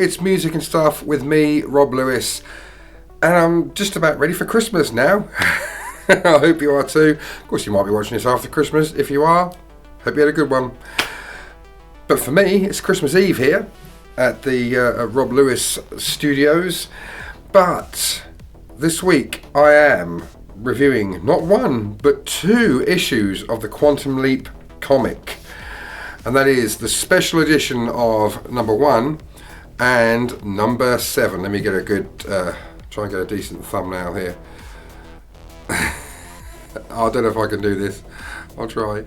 it's music and stuff with me, Rob Lewis, and I'm just about ready for Christmas now. I hope you are too. Of course, you might be watching this after Christmas. If you are, hope you had a good one. But for me, it's Christmas Eve here at the Rob Lewis Studios. But this week I am reviewing not one, but two issues of the Quantum Leap comic. And that is the special edition of number 1 and number 7. Let me get a good, try and get a decent thumbnail here. I don't know if I can do this. I'll try.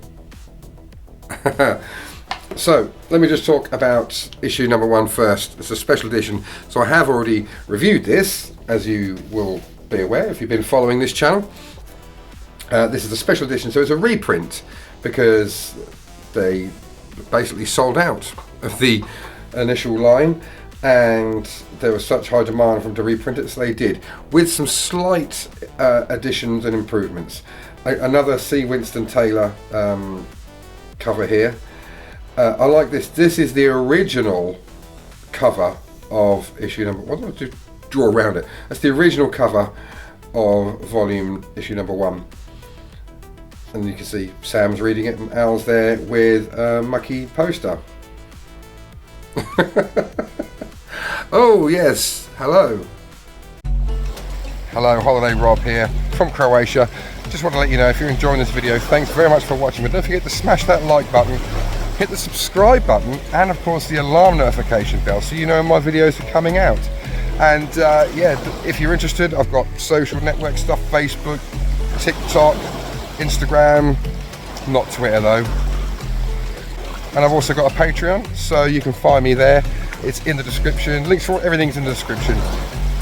So, let me just talk about issue number 1 first. It's a special edition. So I have already reviewed this, as you will be aware if you've been following this channel. This is a special edition, so it's a reprint because they basically sold out of the initial line and there was such high demand for them to reprint it, so they did, with some slight additions and improvements. Another C. Winston Taylor cover here. I like this. This is the original cover of issue number, what do I do? Draw around it. That's the original cover of volume issue number 1. And you can see Sam's reading it and Al's there with a mucky poster. Oh yes, hello. Hello, Holiday Rob here from Croatia. Just want to let you know, if you're enjoying this video, thanks very much for watching, but don't forget to smash that like button, hit the subscribe button, and of course the alarm notification bell so you know when my videos are coming out. And yeah, if you're interested, I've got social network stuff, Facebook, TikTok, Instagram, not Twitter though. And I've also got a Patreon, so you can find me there. It's in the description. Links for everything's in the description.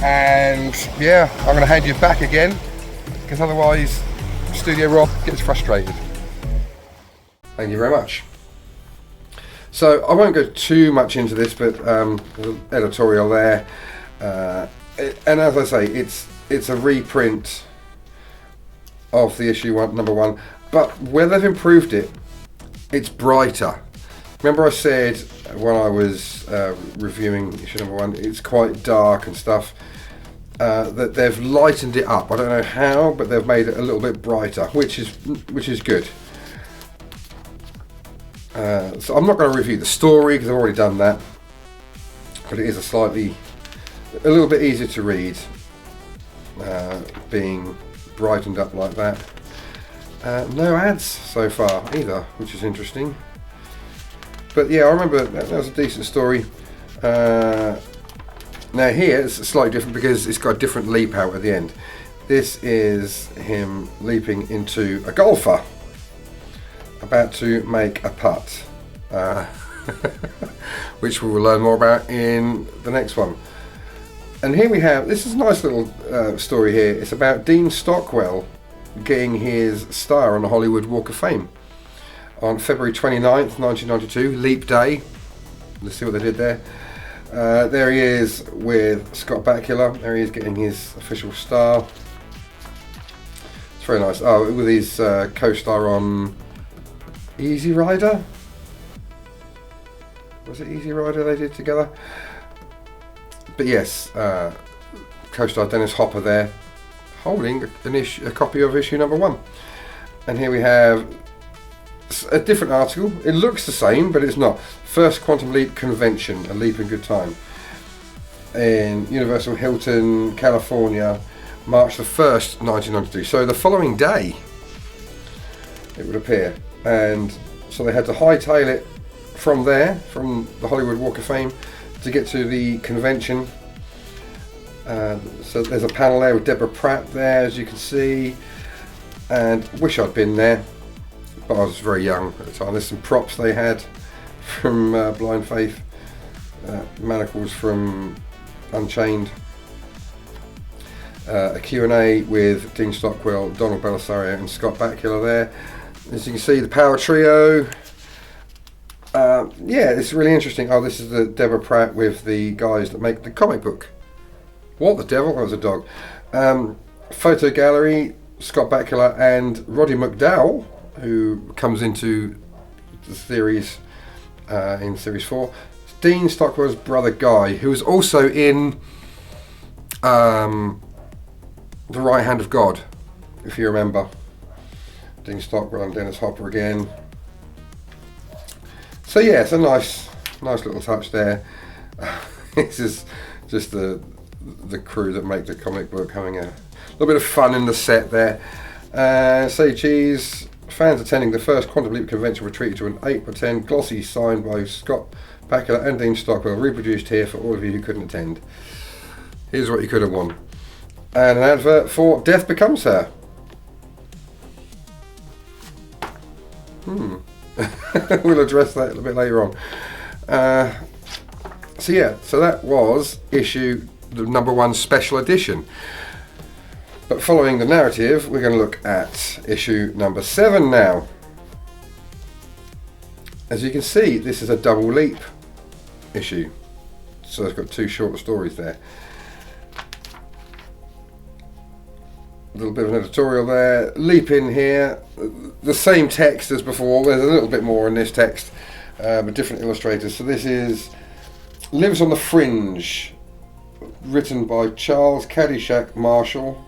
And yeah, I'm going to hand you back again, because otherwise Studio Rob gets frustrated. Thank you very much. So I won't go too much into this, but the editorial there. And as I say, it's a reprint of the issue number 1, but where they've improved it, it's brighter. Remember I said when I was reviewing issue number 1, it's quite dark and stuff, that they've lightened it up. I don't know how, but they've made it a little bit brighter, which is good. So I'm not going to review the story because I've already done that, but it is a little bit easier to read, being brightened up like that. No ads so far either, which is interesting. But yeah, I remember that was a decent story. Now here it's slightly different because it's got a different leap out at the end. This is him leaping into a golfer about to make a putt, which we will learn more about in the next one. And here we have, this is a nice little story here. It's about Dean Stockwell getting his star on the Hollywood Walk of Fame on February 29th, 1992, Leap Day. Let's see what they did there. There he is with Scott Bakula. There he is getting his official star. It's very nice. Oh, with his co-star on Easy Rider? Was it Easy Rider they did together? But yes, co-star Dennis Hopper there, holding a copy of issue number 1. And here we have a different article. It looks the same, but it's not. First Quantum Leap Convention, a leap in good time, in Universal Hilton, California, March the 1st, 1992. So the following day, it would appear. And so they had to hightail it from there, from the Hollywood Walk of Fame, to get to the convention. So there's a panel there with Deborah Pratt there, as you can see, and wish I'd been there, but I was very young at the time. There's some props they had from Blind Faith, manacles from Unchained, a Q&A with Dean Stockwell, Donald Belisario and Scott Bakula there. As you can see, the power trio. Yeah, it's really interesting. Oh, this is the Deborah Pratt with the guys that make the comic book. What the devil? That was a dog. Photo gallery, Scott Bakula and Roddy McDowell, who comes into the series in series 4. Dean Stockwell's brother Guy, who was also in The Right Hand of God, if you remember. Dean Stockwell and Dennis Hopper again. So yeah, it's a nice little touch there. This is just the crew that make the comic book, having a little bit of fun in the set there. Say cheese. Fans attending the first Quantum Leap convention were treated to an 8x10 glossy signed by Scott Bakula and Dean Stockwell, reproduced here for all of you who couldn't attend. Here's what you could have won. And an advert for Death Becomes Her. We'll address that a little bit later on. So that was issue the #1 special edition. But following the narrative, we're going to look at issue #7 now. As you can see, this is a double leap issue. So it's got 2 short stories there. A little bit of an editorial there. Leap in here. The same text as before. There's a little bit more in this text, but different illustrators. So this is Lives on the Fringe, written by Charles Caddyshack Marshall,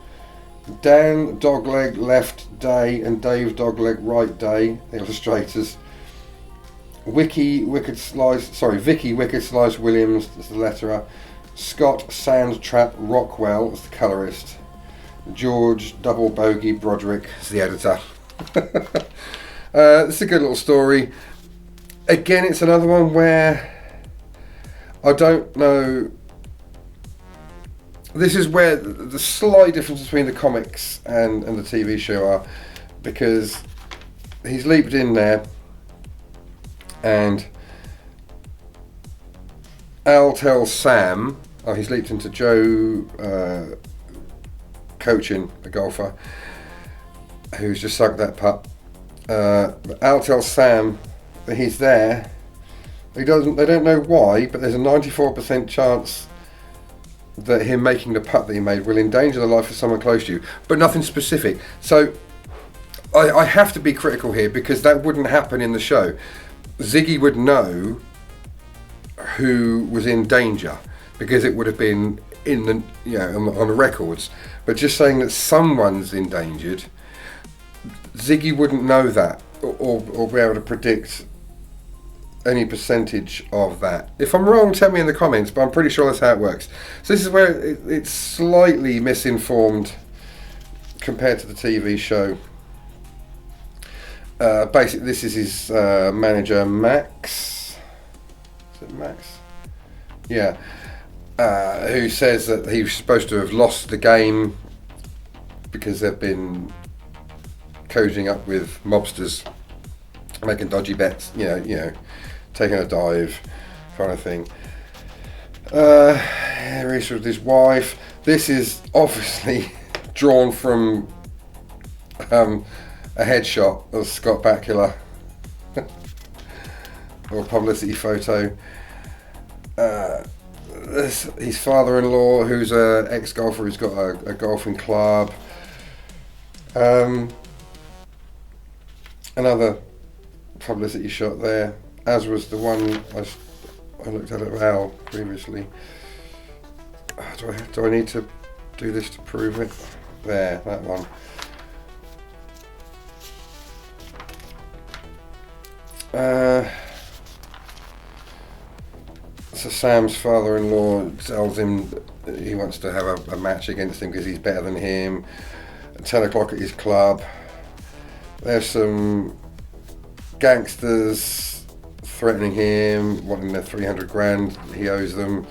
Dan Dogleg Left Day and Dave Dogleg Right Day, illustrators. Vicky Wicked Slice Williams is the letterer. Scott Sandtrap Rockwell is the colorist. George Double Bogey Broderick is the editor. It's a good little story. Again, it's another one where I don't know. This is where the slight difference between the comics and the TV show are, because he's leaped in there and Al tells Sam, he's leaped into Joe coaching, a golfer who's just sunk that putt. Al tells Sam that he's there. They don't know why, but there's a 94% chance that him making the putt that he made will endanger the life of someone close to you, but nothing specific. So I have to be critical here, because that wouldn't happen in the show. Ziggy would know who was in danger, because it would have been in the on the records. But just saying that someone's endangered, Ziggy wouldn't know that or be able to predict any percentage of that. If I'm wrong, tell me in the comments, but I'm pretty sure that's how it works. So this is where it's slightly misinformed compared to the TV show. Basically, this is his manager, Max. Is it Max? Yeah. Who says that he was supposed to have lost the game because they've been cozying up with mobsters, making dodgy bets, taking a dive, kind of thing. He's with his wife. This is obviously drawn from a headshot of Scott Bakula or a publicity photo. His father-in-law, who's an ex-golfer, who's got a golfing club. Another publicity shot there, as was the one I looked at Al previously. Do I need to do this to prove it? There, that one. So Sam's father-in-law tells him he wants to have a match against him because he's better than him. At 10 o'clock at his club, there's some gangsters threatening him, wanting their 300 grand he owes them.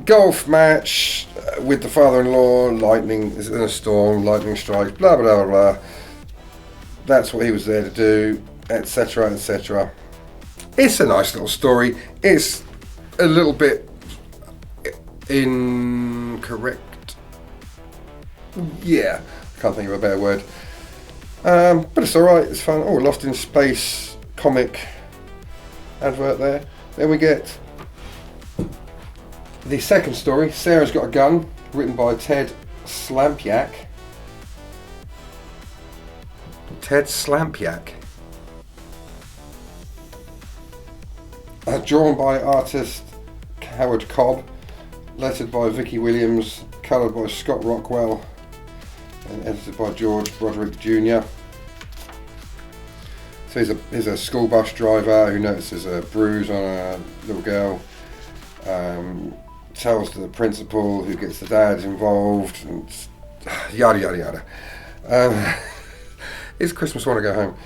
Golf match with the father-in-law, lightning is in a storm, lightning strikes, blah blah blah blah. That's what he was there to do, etc. etc. It's a nice little story. It's a little bit incorrect. Yeah, can't think of a better word. But it's alright, it's fun. Oh, Lost in Space comic advert there. Then we get the second story, Sarah's Got a Gun, written by Ted Slampyak. Ted Slampyak. Drawn by artist Howard Cobb, lettered by Vicky Williams, coloured by Scott Rockwell, and edited by George Broderick Jr. So he's a school bus driver who notices a bruise on a little girl, tells the principal, who gets the dad involved, and yada yada yada. It's Christmas, want to go home.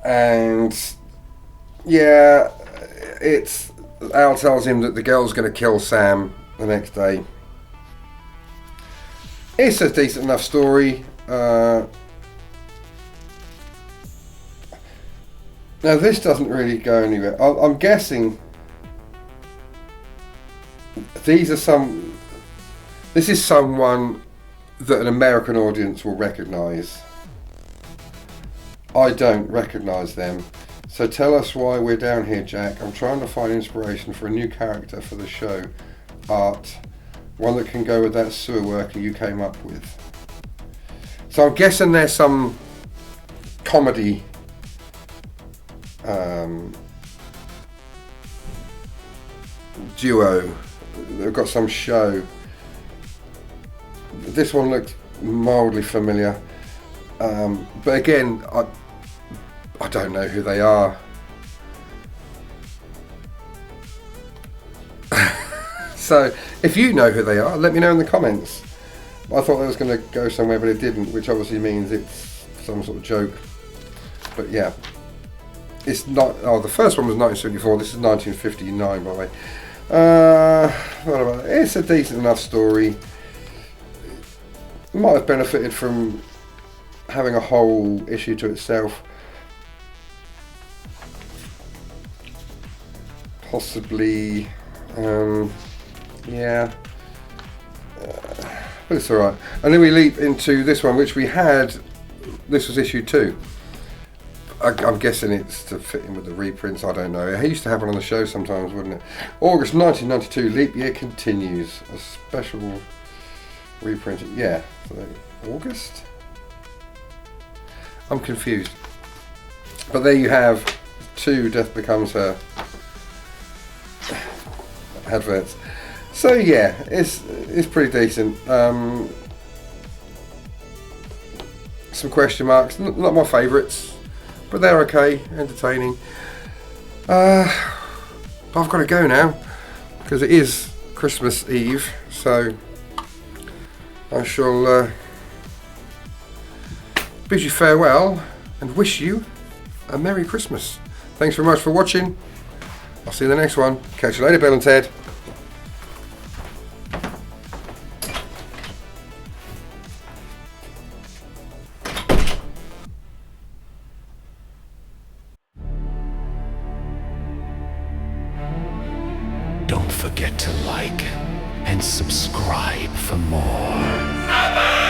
And yeah, Al tells him that the girl's going to kill Sam the next day. It's a decent enough story. Now this doesn't really go anywhere. I'm guessing this is someone that an American audience will recognise. I don't recognise them. So tell us why we're down here, Jack. I'm trying to find inspiration for a new character for the show. Art. One that can go with that sewer worker you came up with. So I'm guessing there's some comedy duo. They've got some show. This one looks mildly familiar. But again, I don't know who they are. So if you know who they are, let me know in the comments. I thought it was going to go somewhere, but it didn't, which obviously means it's some sort of joke. But yeah, it's not. Oh, the first one was 1974. This is 1959, by the way. What about it? It's a decent enough story. Might have benefited from having a whole issue to itself. Possibly, yeah. But it's alright. And then we leap into this one, which we had. This was issue 2. I'm guessing it's to fit in with the reprints. I don't know. I used to have one on the show sometimes, wouldn't it? August 1992, Leap Year continues. A special reprint. Yeah. So August? I'm confused. But there you have 2 Death Becomes Her adverts. So yeah, it's pretty decent. Some question marks. Not my favourites, but they're okay, entertaining. I've got to go now because it is Christmas Eve, so I shall bid you farewell and wish you a Merry Christmas. Thanks very much for watching. I'll see you in the next one. Catch you later, Bill and Ted. Don't forget to like and subscribe for more.